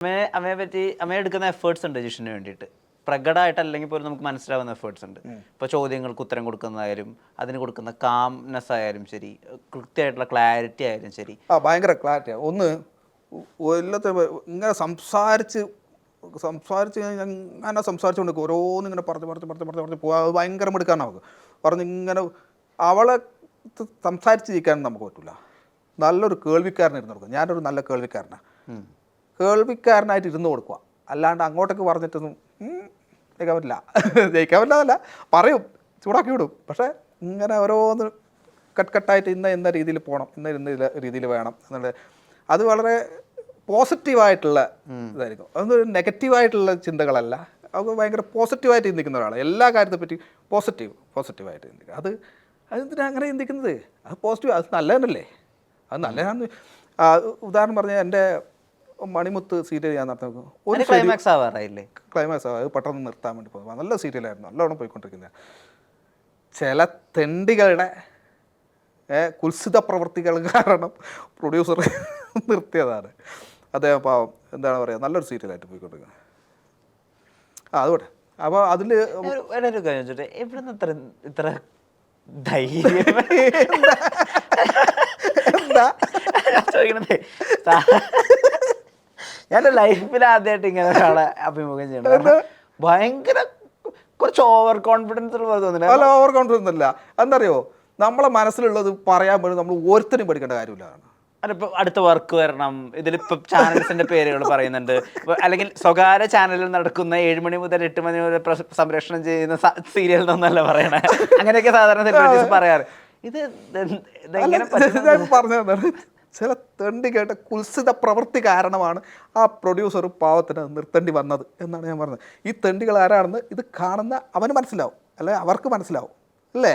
അമ്മയെ പറ്റി അമ്മ എടുക്കുന്ന എഫേർട്സ് ഉണ്ട് ജിഷിന് വേണ്ടിയിട്ട്, പ്രകടമായിട്ടല്ലെങ്കിൽ പോലും നമുക്ക് മനസ്സിലാവുന്ന എഫേർട്സ് ഉണ്ട്. ഇപ്പോൾ ചോദ്യങ്ങൾക്ക് ഉത്തരം കൊടുക്കുന്നതായാലും അതിന് കൊടുക്കുന്ന കാംനെസ് ആയാലും ശരി, കൃത്യമായിട്ടുള്ള ക്ലാരിറ്റി ആയാലും ശരി. ഭയങ്കര ക്ലാരിറ്റിയാണ്. ഒന്ന് എല്ലാത്ത ഇങ്ങനെ സംസാരിച്ച് അങ്ങനെ സംസാരിച്ചുകൊണ്ട് ഓരോന്നും ഇങ്ങനെ പറഞ്ഞ് പോകാം. അത് ഭയങ്കര മെടുക്കാണ് നമുക്ക്. ഇങ്ങനെ അവളെ സംസാരിച്ചിരിക്കാനും നമുക്ക് പറ്റില്ല. നല്ലൊരു കേൾവിക്കാരനായിരുന്നു കൊടുക്കുക. ഞാനൊരു നല്ല കേൾവിക്കാരനാണ്. കേൾവിക്കാരനായിട്ട് ഇരുന്ന് കൊടുക്കുക, അല്ലാണ്ട് അങ്ങോട്ടേക്ക് പറഞ്ഞിട്ടൊന്നും ജയിക്കാൻ പറ്റില്ല. ജയിക്കാൻ പറ്റില്ല പറയും, ചൂടാക്കി വിടും. പക്ഷേ ഇങ്ങനെ ഓരോന്ന് കട്ടായിട്ട് ഇന്ന രീതിയിൽ പോകണം, ഇന്ന രീതിയിൽ വേണം എന്നുള്ളത് അത് വളരെ പോസിറ്റീവായിട്ടുള്ള ഇതായിരിക്കും. അതൊന്നും നെഗറ്റീവായിട്ടുള്ള ചിന്തകളല്ല. അത് ഭയങ്കര പോസിറ്റീവായിട്ട് ചിന്തിക്കുന്ന ഒരാളാണ്. എല്ലാ കാര്യത്തെ പറ്റി പോസിറ്റീവായിട്ട് ചിന്തിക്കുക. അതെന്തിനാണ് അങ്ങനെ ചിന്തിക്കുന്നത്? അത് പോസിറ്റീവ്, അത് നല്ലതന്നല്ലേ? അത് നല്ലതാണെന്ന് ഉദാഹരണം പറഞ്ഞാൽ എൻ്റെ മണിമുത്ത് സീരിയൽ ഞാൻ നടത്തുന്നത് ഒരു ക്ലൈമാക്സ് ആവാറായില്ലേ? ക്ലൈമാക്സ് ആവാം. അത് പെട്ടെന്ന് നിർത്താൻ വേണ്ടി പോകും. നല്ല സീരിയലായിരുന്നു, നല്ലോണം പോയിക്കൊണ്ടിരിക്കുന്നത്. ചില തെണ്ടികളുടെ കുൽസിത പ്രവൃത്തികൾ കാരണം പ്രൊഡ്യൂസർ നിർത്തിയതാണ്. അദ്ദേഹം പാവം എന്താണ് പറയുക, നല്ലൊരു സീരിയലായിട്ട് പോയിക്കൊണ്ടിരിക്കുന്നത്. അതുകൊണ്ട് അപ്പോൾ അതിൽ ഒരു കാര്യം ചോദിച്ചോട്ടെ, എവിടെ ഇത്ര ധൈര്യം എന്താ ചോദിക്കണത്? ഞാൻ ലൈഫിൽ ആദ്യമായിട്ട് ഇങ്ങനെ ഒരാളെ അഭിമുഖം ചെയ്യണം. ഭയങ്കര കുറച്ച് ഓവർ കോൺഫിഡൻസ് ഉള്ള തോന്നുന്നില്ല. അല്ല, ഓവർ കോൺഫിഡൻസ് അല്ല. എന്തറിയോ, നമ്മളെ മനസ്സിലുള്ളത് പറയാൻ പോലും നമ്മൾ ഓരോരുത്തരും പഠിക്കേണ്ട കാര്യമില്ല. അതിപ്പോൾ അടുത്ത വർക്ക് വരണം, ഇതിലിപ്പോൾ ചാനൽസിൻ്റെ പേരുകൾ പറയുന്നുണ്ട്, അല്ലെങ്കിൽ സ്വകാര്യ ചാനലിൽ നടക്കുന്ന 7 മണി മുതൽ 8 മണി വരെ സംപ്രേഷണം ചെയ്യുന്ന സീരിയൽ എന്നൊന്നല്ല പറയണേ. അങ്ങനെയൊക്കെ സാധാരണ സെലിബ്രിറ്റീസ് പറയാറ്. ഇത് പറഞ്ഞതാണ്, ചില തെണ്ടി കേട്ട കുൽസിത പ്രവൃത്തി കാരണമാണ് ആ പ്രൊഡ്യൂസർ പാവത്തിന് നിർത്തേണ്ടി വന്നത് എന്നാണ് ഞാൻ പറഞ്ഞത്. ഈ തെണ്ടികൾ ആരാണെന്ന് ഇത് കാണുന്ന അവന് മനസ്സിലാവും, അല്ലെ അവർക്ക് മനസ്സിലാവും, അല്ലേ?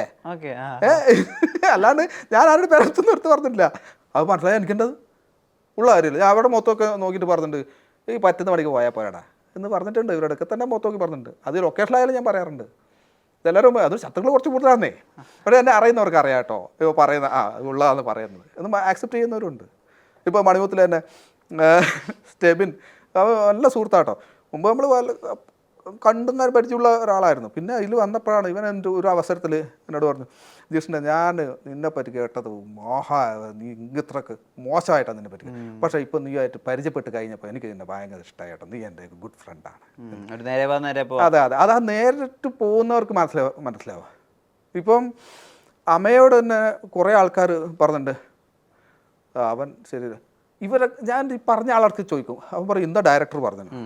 അല്ലാണ്ട് ഞാൻ ആരുടെ പേരൊന്നും എടുത്ത് പറഞ്ഞിട്ടില്ല. അത് മനസ്സിലായി എനിക്കേണ്ടത് ഉള്ള കാര്യമില്ല. ഞാൻ അവിടെ മൊത്തമൊക്കെ നോക്കിയിട്ട് പറഞ്ഞിട്ടുണ്ട്, ഈ പറ്റുന്ന പണിക്ക് പോയാൽ പോയാടാ എന്ന് പറഞ്ഞിട്ടുണ്ട്. ഇവരുടെയൊക്കെ തന്നെ മൊത്തമൊക്കെ പറഞ്ഞിട്ടുണ്ട്. അത് ലൊക്കേഷനിലായാലും ഞാൻ പറയാറുണ്ട്. എല്ലാവരും അത് ശത്രുക്കൾ കുറച്ച് കൂടുതലാണേ, പക്ഷേ എന്നെ അറിയുന്നവർക്ക് അറിയാം കേട്ടോ. ഇപ്പോൾ പറയുന്ന ഉള്ളതാന്ന് പറയുന്നത് എന്ന് ആക്സെപ്റ്റ് ചെയ്യുന്നവരുണ്ട്. ഇപ്പോൾ മണിമുത്തിൽ തന്നെ സ്റ്റെബിൻ നല്ല സുഹൃത്താട്ടോ. മുമ്പ് നമ്മൾ കണ്ടുന്ന പരിചയമുള്ള ഒരാളായിരുന്നു. പിന്നെ അതിൽ വന്നപ്പോഴാണ് ഇവൻ എൻ്റെ ഒരു അവസരത്തിൽ എന്നോട് പറഞ്ഞു, ജിഷ്ണ ഞാൻ നിന്നെപ്പറ്റി കേട്ടത് നീ ഇത്രക്ക് മോശമായിട്ടാണ് നിന്നെ പറ്റി, പക്ഷേ ഇപ്പോൾ നീയായിട്ട് പരിചയപ്പെട്ട് കഴിഞ്ഞപ്പോൾ എനിക്ക് നിന്നെ ഭയങ്കര ഇഷ്ടമായിട്ടോ, നീ എൻ്റെ ഗുഡ് ഫ്രണ്ടാണ്. അതെ അതെ, അത് ആ നേരിട്ട് പോകുന്നവർക്ക് മനസ്സിലാവുക. ഇപ്പം അമ്മയോട് തന്നെ കുറേ ആൾക്കാർ പറഞ്ഞിട്ടുണ്ട്, അവൻ ശരി ഞാൻ ഈ പറഞ്ഞ ആൾക്ക് ചോദിക്കും, അവൻ പറയും എന്താ ഡയറക്ടർ പറഞ്ഞു.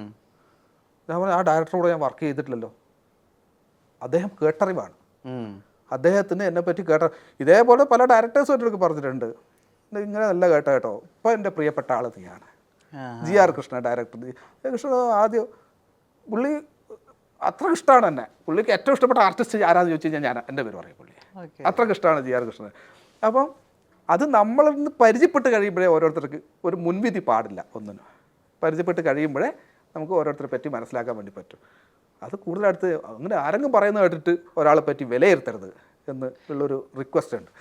ഞാൻ പറഞ്ഞു, ആ ഡയറക്ടറോട് ഞാൻ വർക്ക് ചെയ്തിട്ടില്ലല്ലോ, അദ്ദേഹം കേട്ടറിവാണ്, അദ്ദേഹത്തിന് എന്നെപ്പറ്റി ഇതേപോലെ പല ഡയറക്ടേഴ്സും എന്നൊക്കെ പറഞ്ഞിട്ടുണ്ട്, ഇങ്ങനെ നല്ല കേട്ടോ. ഇപ്പോൾ എൻ്റെ പ്രിയപ്പെട്ട ആൾ നീയാണ്. GR Krishna director. കൃഷ്ണ ആദ്യം പുള്ളി അത്ര ഇഷ്ടമാണ് എന്നെ. പുള്ളിക്ക് ഏറ്റവും ഇഷ്ടപ്പെട്ട ആർട്ടിസ്റ്റ് ആരാന്ന് ചോദിച്ചു കഴിഞ്ഞാൽ ഞാൻ എൻ്റെ പേര് പറയും. പുള്ളി അത്രയ്ക്ക് ഇഷ്ടമാണ് GR കൃഷ്ണൻ. അപ്പം അത് നമ്മളിന്ന് പരിചയപ്പെട്ട് കഴിയുമ്പോഴേ ഓരോരുത്തർക്ക് ഒരു മുൻവിധി പാടില്ല. ഒന്നിനും പരിചയപ്പെട്ട് കഴിയുമ്പോഴേ നമുക്ക് ഓരോരുത്തരെ പറ്റി മനസ്സിലാക്കാൻ വേണ്ടി പറ്റും. അത് കൂടുതലടുത്ത് അങ്ങനെ ആരെങ്കിലും പറയുന്നത് കേട്ടിട്ട് ഒരാളെ പറ്റി വിലയിരുത്തരുത് എന്ന് ഉള്ളൊരു റിക്വസ്റ്റ് ഉണ്ട്.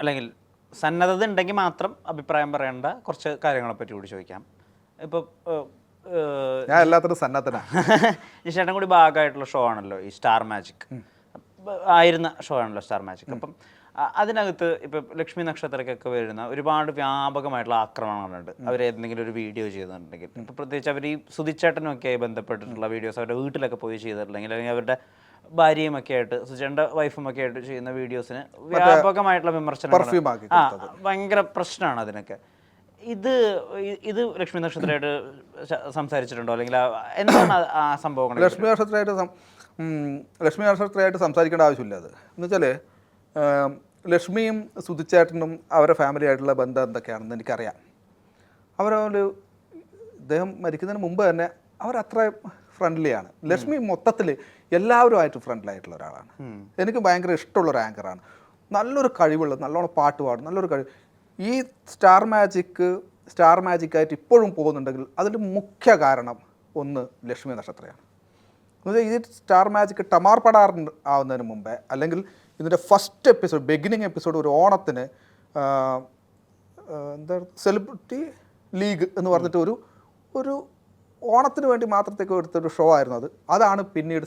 അല്ലെങ്കിൽ സന്നദ്ധത ഉണ്ടെങ്കിൽ മാത്രം അഭിപ്രായം പറയേണ്ട കുറച്ച് കാര്യങ്ങളെ പറ്റി കൂടി ചോദിക്കാം. ഇപ്പോൾ ഞാൻ എല്ലാത്തിനും സന്നദ്ധനാണ്. ജിഷേട്ടൻ കൂടി ഭാഗമായിട്ടുള്ള ഷോ ആണല്ലോ ഈ സ്റ്റാർ മാജിക്, ആയിരുന്ന ഷോ ആണല്ലോ സ്റ്റാർ മാജിക്. അപ്പം അതിനകത്ത് ഇപ്പം ലക്ഷ്മി നക്ഷത്രക്കൊക്കെ വരുന്ന ഒരുപാട് വ്യാപകമായിട്ടുള്ള ആക്രമണങ്ങളുണ്ട്. അവരേതെങ്കിലും ഒരു വീഡിയോ ചെയ്തിട്ടുണ്ടെങ്കിൽ, ഇപ്പം പ്രത്യേകിച്ച് അവർ ഈ സുധിച്ചേട്ടനൊക്കെ ആയി ബന്ധപ്പെട്ടിട്ടുള്ള വീഡിയോസ് അവരുടെ വീട്ടിലൊക്കെ പോയി ചെയ്തിട്ടുണ്ടെങ്കിൽ, അല്ലെങ്കിൽ അവരുടെ ഭാര്യയും ഒക്കെ ആയിട്ട് സുധിച്ചേട്ടൻ്റെ വൈഫും ഒക്കെ ആയിട്ട് ചെയ്യുന്ന വീഡിയോസിന് വ്യാപകമായിട്ടുള്ള വിമർശനങ്ങൾ, ഭയങ്കര പ്രശ്നമാണ് അതിനൊക്കെ. ഇത് ലക്ഷ്മി നക്ഷത്രമായിട്ട് സംസാരിച്ചിട്ടുണ്ടോ, അല്ലെങ്കിൽ എന്താണ് ആ സംഭവങ്ങൾ? ലക്ഷ്മി നക്ഷത്രമായിട്ട് സംസാരിക്കേണ്ട ആവശ്യമില്ല. അത് എന്ന് വെച്ചാൽ ലക്ഷ്മിയും സുധിച്ചേട്ടനും അവരുടെ ഫാമിലി ആയിട്ടുള്ള ബന്ധം എന്തൊക്കെയാണെന്ന് എനിക്കറിയാം. ഇദ്ദേഹം മരിക്കുന്നതിന് മുമ്പ് തന്നെ അവരത്ര ഫ്രണ്ട്ലിയാണ്. ലക്ഷ്മി മൊത്തത്തിൽ എല്ലാവരുമായിട്ട് ഫ്രണ്ട്ലിയായിട്ടുള്ള ഒരാളാണ്. എനിക്ക് ഭയങ്കര ഇഷ്ടമുള്ളൊരു ആങ്കറാണ്. നല്ലൊരു കഴിവുള്ള, നല്ലോണം പാട്ട് പാടും, നല്ലൊരു കഴിവ്. ഈ സ്റ്റാർ മാജിക്കായിട്ട് ഇപ്പോഴും പോകുന്നുണ്ടെങ്കിൽ അതിൻ്റെ മുഖ്യ കാരണം ഒന്ന് ലക്ഷ്മി നക്ഷത്രയാണ്. എന്നുവെച്ചാൽ ഈ സ്റ്റാർ മാജിക് ടമാർ പടാർ ആവുന്നതിന് മുമ്പേ, അല്ലെങ്കിൽ ഇതിൻ്റെ ഫസ്റ്റ് എപ്പിസോഡ്, ബിഗിനിങ് എപ്പിസോഡ് ഒരു ഓണത്തിന് എന്താ സെലിബ്രിറ്റി ലീഗ് എന്ന് പറഞ്ഞിട്ട് ഒരു ഓണത്തിന് വേണ്ടി മാത്രത്തേക്ക് എടുത്തൊരു ഷോ ആയിരുന്നു അത്. അതാണ് പിന്നീട്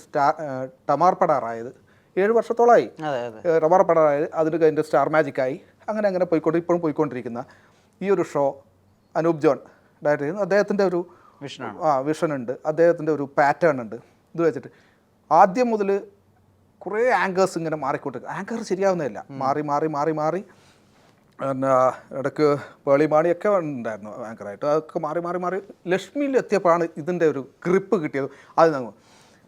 ടമാർ പടാറായത്. 7 വർഷത്തോളമായി ടമാർ പടാറായത്. അതിന് കഴിഞ്ഞ് സ്റ്റാർ മാജിക്കായി. അങ്ങനെ അങ്ങനെ ഇപ്പോഴും പോയിക്കൊണ്ടിരിക്കുന്ന ഈ ഒരു ഷോ അനൂപ് ജോൺ ഡയറക്റ്റ് ചെയ്യുന്നു. അദ്ദേഹത്തിൻ്റെ ഒരു വിഷൻ ഉണ്ട്, അദ്ദേഹത്തിൻ്റെ ഒരു പാറ്റേൺ ഉണ്ട്. ഇത് വെച്ചിട്ട് ആദ്യം മുതൽ കുറേ ആങ്കേഴ്സ് ഇങ്ങനെ മാറിക്കൊണ്ടിരിക്കും. ആങ്കർ ശരിയാവുന്നതല്ല, മാറി മാറി മാറി മാറി. പിന്നെ ഇടയ്ക്ക് പേളിമാണിയൊക്കെ ഉണ്ടായിരുന്നു ആങ്കറായിട്ട്. അതൊക്കെ മാറി മാറി മാറി ലക്ഷ്മിയിൽ എത്തിയപ്പോഴാണ് ഇതിൻ്റെ ഒരു ഗ്രിപ്പ് കിട്ടിയത്. അത്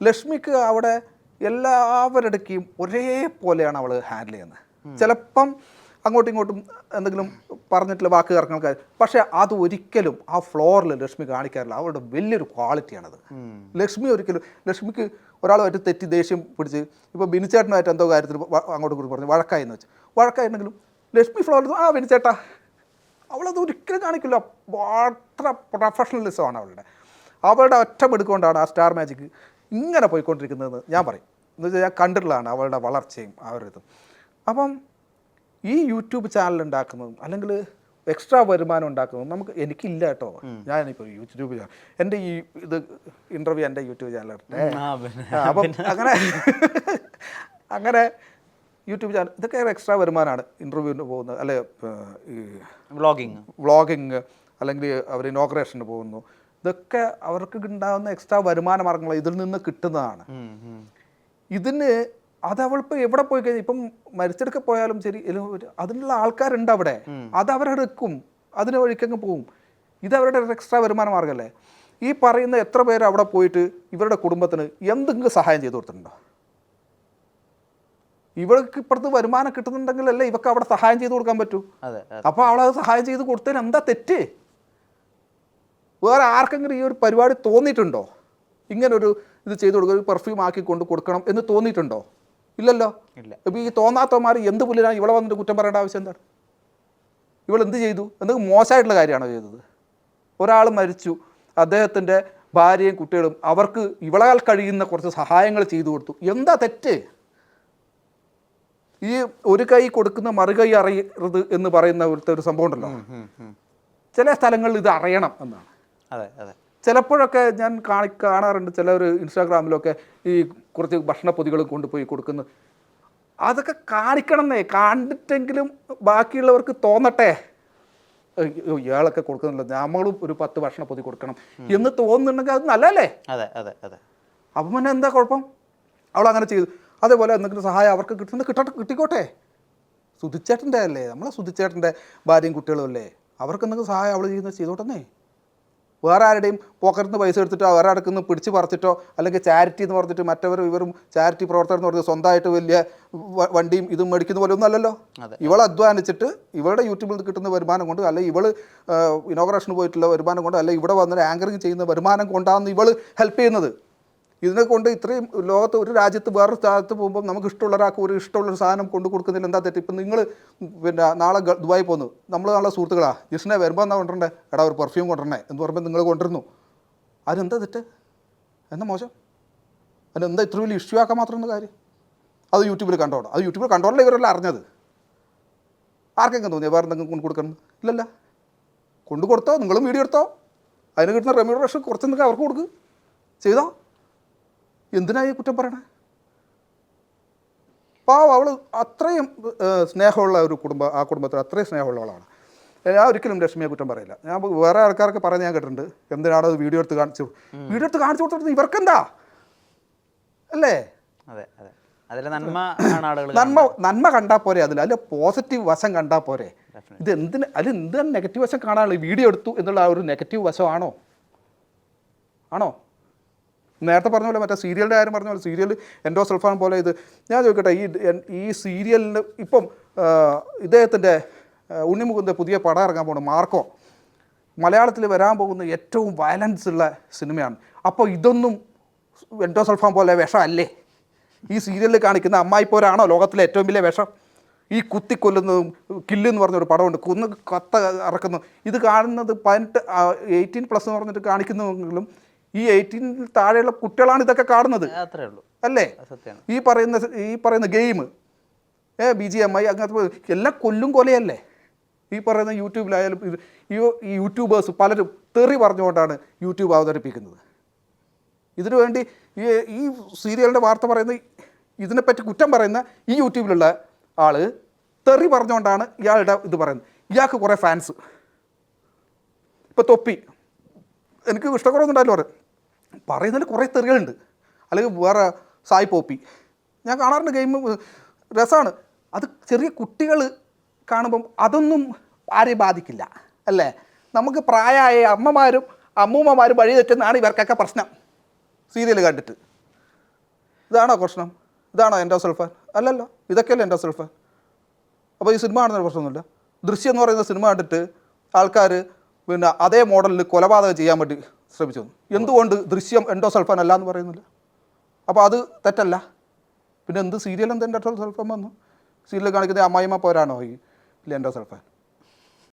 ലക്ഷ്മിക്ക് അവിടെ എല്ലാവരുടെയും ഒരേപോലെയാണ് അവൾ ഹാൻഡിൽ ചെയ്യുന്നത്. ചിലപ്പം അങ്ങോട്ടും ഇങ്ങോട്ടും എന്തെങ്കിലും പറഞ്ഞിട്ടുള്ള വാക്ക് ഇറങ്ങാൻ, പക്ഷേ അത് ഒരിക്കലും ആ ഫ്ലോറിൽ ലക്ഷ്മി കാണിക്കാറില്ല. അവളുടെ വലിയൊരു ക്വാളിറ്റിയാണത്. ലക്ഷ്മിക്ക് ഒരാളുമായിട്ട് തെറ്റി ദേഷ്യം പിടിച്ച്, ഇപ്പോൾ ബിനിച്ചേട്ടനുമായിട്ട് എന്തോ കാര്യത്തിൽ അങ്ങോട്ടും ഇങ്ങോട്ടും പറഞ്ഞു വഴക്കായെന്ന് വെച്ച്, വഴക്കായിട്ടുണ്ടെങ്കിലും ലക്ഷ്മി ഫ്ലോറിൽ ബിനിച്ചേട്ടാ, അവളത് ഒരിക്കലും കാണിക്കില്ല. വളരെ പ്രൊഫഷണലിസമാണ് അവളുടെ ഒറ്റ എടുക്കൊണ്ടാണ് ആ സ്റ്റാർ മാജിക് ഇങ്ങനെ പോയിക്കൊണ്ടിരിക്കുന്നതെന്ന് ഞാൻ പറയും. എന്ന് വെച്ചാൽ ഞാൻ കണ്ടിട്ടുള്ളതാണ് അവളുടെ വളർച്ചയും ആ ഒരു ഇതും. അപ്പം ഈ യൂട്യൂബ് ചാനൽ ഉണ്ടാക്കുന്നതും അല്ലെങ്കിൽ എക്സ്ട്രാ വരുമാനം ഉണ്ടാക്കുന്നതും എനിക്കില്ല കേട്ടോ. ഞാനിപ്പോൾ യൂട്യൂബ് ചാനൽ, എൻ്റെ ഈ ഇൻ്റർവ്യൂ എൻ്റെ യൂട്യൂബ് ചാനലിട്ടെ. അപ്പം അങ്ങനെ യൂട്യൂബ് ചാനൽ ഇതൊക്കെ എക്സ്ട്രാ വരുമാനമാണ്. ഇൻ്റർവ്യൂവിന് പോകുന്നത്, അല്ലെ ഈ വ്ളോഗിങ്, അല്ലെങ്കിൽ അവർ ഇനോഗ്രേഷന് പോകുന്നു. ഇതൊക്കെ അവർക്ക് ഉണ്ടാകുന്ന എക്സ്ട്രാ വരുമാന മാർഗങ്ങൾ ഇതിൽ നിന്ന് കിട്ടുന്നതാണ്. ഇതിന് അവളിപ്പോൾ എവിടെ പോയി കഴിഞ്ഞാൽ ഇപ്പം മരിച്ചെടുക്ക പോയാലും ശരി, അതിനുള്ള ആൾക്കാരുണ്ട് അവിടെ, അത് അവരെടുക്കും, അതിന് വഴിക്കങ്ങ് പോവും. ഇത് അവരുടെ എക്സ്ട്രാ വരുമാന മാർഗ്ഗമല്ലേ. ഈ പറയുന്ന എത്ര പേര് അവിടെ പോയിട്ട് ഇവരുടെ കുടുംബത്തിന് എന്തെങ്കിലും സഹായം ചെയ്തു കൊടുത്തിട്ടുണ്ടോ? ഇവൾക്ക് ഇപ്പുറത്ത് വരുമാനം കിട്ടുന്നുണ്ടെങ്കിലല്ലേ ഇവർക്ക് അവിടെ സഹായം ചെയ്ത് കൊടുക്കാൻ പറ്റൂ. അപ്പോൾ അവളത് സഹായം ചെയ്ത് കൊടുത്തതിന് എന്താ തെറ്റ്? വേറെ ആർക്കെങ്കിലും ഈ ഒരു പരിപാടി തോന്നിയിട്ടുണ്ടോ? ഇങ്ങനൊരു ഇത് ചെയ്ത് കൊടുക്കുക, ഒരു പെർഫ്യൂം ആക്കി കൊടുക്കണം എന്ന് തോന്നിയിട്ടുണ്ടോ? ഇല്ലല്ലോ. ഇപ്പോൾ ഈ തോന്നാത്തവന്മാർ എന്ത് പുല്ലിനാണ് ഇവിടെ വന്നിട്ട് കുറ്റം പറയേണ്ട ആവശ്യം എന്താണ്? ഇവളെന്ത് ചെയ്തു? എന്തെങ്കിലും മോശമായിട്ടുള്ള കാര്യമാണോ ചെയ്തത്? ഒരാൾ മരിച്ചു, അദ്ദേഹത്തിൻ്റെ ഭാര്യയും കുട്ടികളും അവർക്ക് ഇവളാൽ കഴിയുന്ന കുറച്ച് സഹായങ്ങൾ ചെയ്തു കൊടുത്തു. എന്താ തെറ്റ്? ഈ ഒരു കൈ കൊടുക്കുന്ന മറുകൈ അറിയരുത് എന്ന് പറയുന്ന ഒരു സംഭവം ഉണ്ടല്ലോ. ചില സ്ഥലങ്ങളിൽ ഇത് അറിയണം എന്നാണ്. ചിലപ്പോഴൊക്കെ ഞാൻ കാണാറുണ്ട്, ചിലർ ഇൻസ്റ്റാഗ്രാമിലൊക്കെ ഈ കുറച്ച് ഭക്ഷണപ്പൊതികൾ കൊണ്ടുപോയി കൊടുക്കുന്നു. അതൊക്കെ കാണിക്കണമെന്നേ, കണ്ടിട്ടെങ്കിലും ബാക്കിയുള്ളവർക്ക് തോന്നട്ടെ ഇയാളൊക്കെ കൊടുക്കുന്നില്ല, നമ്മളും ഒരു 10 ഭക്ഷണപ്പൊതി കൊടുക്കണം എന്ന് തോന്നുന്നുണ്ടെങ്കിൽ അത് നല്ലതല്ലേ? അപ്പം പിന്നെ എന്താ കുഴപ്പം? അവൾ അങ്ങനെ ചെയ്തു. അതേപോലെ എന്തെങ്കിലും സഹായം അവർക്ക് കിട്ടിക്കോട്ടെ. സുധിച്ചേട്ടൻ്റെ അല്ലേ, നമ്മളെ സുധിച്ചേട്ടൻ്റെ ഭാര്യയും കുട്ടികളും അല്ലേ, അവർക്ക് എന്തെങ്കിലും സഹായം അവൾ ചെയ്തോട്ടെന്നേ. വേറെ ആരുടെയും പോക്കറ്റിൽ നിന്ന് പൈസ എടുത്തിട്ടോ വേറെ അടുക്കുന്ന പിടിച്ച് പറിച്ചിട്ടോ, അല്ലെങ്കിൽ ചാരിറ്റി എന്ന് പറഞ്ഞിട്ട് ഇവരും ചാരിറ്റി പ്രവർത്തകർ എന്ന് പറഞ്ഞാൽ സ്വന്തമായിട്ട് വലിയ വണ്ടിയും ഇതും മേടിക്കുന്ന പോലെ ഒന്നും അല്ലല്ലോ. ഇവൾ അധ്വാനിച്ചിട്ട് ഇവളുടെ യൂട്യൂബിൽ കിട്ടുന്ന വരുമാനം കൊണ്ട്, അല്ലെങ്കിൽ ഇവൾ ഇനോഗ്രേഷന് പോയിട്ടുള്ള വരുമാനം കൊണ്ട്, അല്ലെങ്കിൽ ഇവിടെ വന്നിട്ട് ആങ്കറിങ് ചെയ്യുന്ന വരുമാനം കൊണ്ടാണ് ഇവൾ ഹെൽപ്പ് ചെയ്യുന്നത്. ഇതിനെ കൊണ്ട് ഇത്രയും ലോകത്ത് ഒരു രാജ്യത്ത് വേറൊരു സ്ഥലത്ത് പോകുമ്പോൾ നമുക്ക് ഇഷ്ടമുള്ള ഒരാൾക്ക് ഇഷ്ടമുള്ളൊരു സാധനം കൊണ്ട് കൊടുക്കുന്നതിൽ എന്താ തെറ്റ്? ഇപ്പം നിങ്ങൾ നാളെ ദുബായി പോകുന്നു, നമ്മൾ നാളെ സുഹൃത്തുക്കളാണ്, ജിഷ്ണെ വരുമ്പോൾ എന്താ കൊണ്ടുവരണ്ടേ, എടാ ഒരു പെർഫ്യൂം കൊണ്ടുവരണേ എന്ന് പറയുമ്പോൾ നിങ്ങൾ കൊണ്ടുവരുന്നു. അതിനെന്താ തെറ്റ്? എന്താ മോശം? അതിനെന്താ ഇത്ര വലിയ ഇഷ്യൂ ആക്കാൻ മാത്രം കാര്യം? അത് യൂട്യൂബിൽ കണ്ടോണം. അത് യൂട്യൂബിൽ കണ്ടോളല്ലേ ഇവരെല്ലാം അറിഞ്ഞത്. ആർക്കെങ്കിലും തോന്നിയാൽ വേറെ എന്തെങ്കിലും കൊണ്ട് കൊടുക്കണം? ഇല്ലല്ല. കൊണ്ടു കൊടുത്തോ, നിങ്ങളും വീഡിയോ എടുത്തോ, അതിന് കിട്ടുന്ന റെമ്യൂണറേഷൻ കുറച്ചെന്നൊക്കെ അവർക്ക് കൊടുക്കുക ചെയ്തോ. എന്തിനായി കുറ്റം പറയണേ? പാവം, അവൾ അത്രയും സ്നേഹമുള്ള ഒരു ആ കുടുംബത്തിൽ അത്രയും സ്നേഹമുള്ളവളാണ്. ഞാൻ ഒരിക്കലും ലക്ഷ്മിയെ കുറ്റം പറയില്ല. ഞാൻ വേറെ ആൾക്കാർക്ക് പറഞ്ഞ് ഞാൻ കേട്ടിട്ടുണ്ട്, എന്തിനാണ് അത് വീഡിയോ എടുത്ത് കാണിച്ചു കൊടുത്തിട്ട് ഇവർക്കെന്താ അല്ലേ? നന്മ കണ്ടാൽ പോരെ, അതിൽ പോസിറ്റീവ് വശം കണ്ടാൽ പോരെ. ഇത് എന്തിനാണ് നെഗറ്റീവ് വശം കാണാനുള്ളത്? വീഡിയോ എടുത്തു എന്നുള്ള ആ ഒരു നെഗറ്റീവ് വശമാണോ? നേരത്തെ പറഞ്ഞ പോലെ മറ്റേ സീരിയലിൻ്റെ കാര്യം പറഞ്ഞ പോലെ, സീരിയൽ എൻഡോസൾഫാൻ പോലെ ഇത് ഞാൻ ചോദിക്കട്ടെ, ഈ സീരിയലിന് ഇപ്പം ഇദ്ദേഹത്തിൻ്റെ ഉണ്ണിമുകുന്ദൻ്റെ പുതിയ പടം ഇറങ്ങാൻ പോകുന്നു, മാർക്കോ. മലയാളത്തിൽ വരാൻ പോകുന്ന ഏറ്റവും വയലൻസ് ഉള്ള സിനിമയാണ്. അപ്പോൾ ഇതൊന്നും എൻഡോസൾഫാൻ പോലെ വിഷമല്ലേ? ഈ സീരിയലിൽ കാണിക്കുന്ന അമ്മായിപ്പോരാണോ ലോകത്തിലെ ഏറ്റവും വലിയ വിഷം? ഈ കുത്തിക്കൊല്ലുന്നതും കില്ലെന്ന് പറഞ്ഞൊരു പടമുണ്ട്, കത്ത ഇറക്കുന്നു. ഇത് കാണുന്നത് 18+ എന്ന് പറഞ്ഞിട്ട് കാണിക്കുന്നെങ്കിലും ഈ 18 താഴെയുള്ള കുട്ടികളാണ് ഇതൊക്കെ കാണുന്നത്, അല്ലേ? ഈ പറയുന്ന ഗെയിം BGMI അങ്ങനത്തെ എല്ലാം കൊല്ലും കൊലയല്ലേ? ഈ പറയുന്ന യൂട്യൂബിലായാലും ഈ യൂട്യൂബേഴ്സ് പലരും തെറി പറഞ്ഞുകൊണ്ടാണ് യൂട്യൂബ് അവതരിപ്പിക്കുന്നത്. ഇതിനു വേണ്ടി ഈ സീരിയലിൻ്റെ വാർത്ത പറയുന്ന ഇതിനെപ്പറ്റി കുറ്റം പറയുന്ന ഈ യൂട്യൂബിലുള്ള ആൾ തെറി പറഞ്ഞുകൊണ്ടാണ് ഇയാളുടെ ഇത് പറയുന്നത്. ഇയാൾക്ക് കുറേ ഫാൻസ്. ഇപ്പോൾ തൊപ്പി എനിക്ക് ഇഷ്ടക്കുറവൊന്നും ഉണ്ടായില്ല പറയുന്നതിൽ കുറേ തെറികളുണ്ട്. അല്ലെങ്കിൽ വേറെ സായി പോപ്പി ഞാൻ കാണാറുണ്ട്, ഗെയിം രസമാണ്. അത് ചെറിയ കുട്ടികൾ കാണുമ്പം അതൊന്നും ആരെയും ബാധിക്കില്ല അല്ലേ. നമുക്ക് പ്രായമായ അമ്മമാരും അമ്മൂമ്മമാരും വഴി തെറ്റുന്നതാണ് ഇവർക്കൊക്കെ പ്രശ്നം. സീരിയൽ കണ്ടിട്ട് ഇതാണോ പ്രശ്നം? ഇതാണോ എൻഡോസൾഫാൻ? അല്ലല്ലോ, ഇതൊക്കെയല്ലേ എൻഡോസൾഫാൻ. അപ്പോൾ ഈ സിനിമ കാണുന്നൊരു പ്രശ്നമൊന്നുമില്ല. ദൃശ്യം എന്ന് പറയുന്ന സിനിമ കണ്ടിട്ട് ആൾക്കാർ പിന്നെ അതേ മോഡലിൽ കൊലപാതകം ചെയ്യാൻ വേണ്ടി ശ്രമിച്ചു. എന്തുകൊണ്ട് ദൃശ്യം എൻഡോസൾഫാൻ അല്ല എന്ന് പറയുന്നില്ല? അപ്പോൾ അത് തെറ്റല്ല. പിന്നെ എന്ത് സീരിയൽ എന്ത് എൻഡോസൾഫാൻ വന്നു? സീരിയൽ കാണിക്കുന്നത് അമ്മായിമ്മ പോരാണോ ഈ എൻഡോസൾഫാൻ?